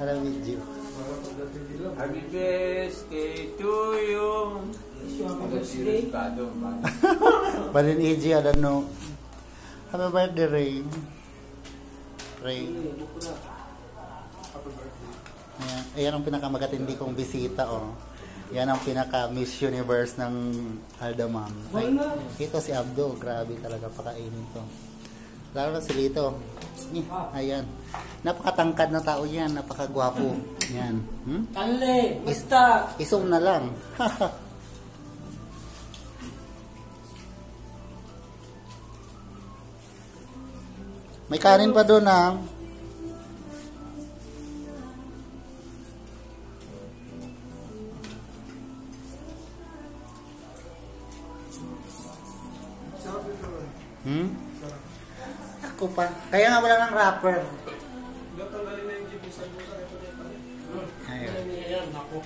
Ano video? Happy birthday to you. Balin EG, alam no. Happy birthday, Ray. Ray. Ayan, ayan ang pinakamakatindi kong bisita, oh. Yan ang pinaka Miss Universe ng Aldamam. Ay, ito si Abdo, grabe talaga pakainin to. Lalo na si Lito. Ayan. Napakatangkad na tao yan, napakagwapo. Yan. Kanle, basta. Isong na lang. May kanin pa doon, ha? Ako pa. Kaya nga wala ng rapper. Tanggalin na yung gibusan mo sa ito. Ayun. Ayan, ako.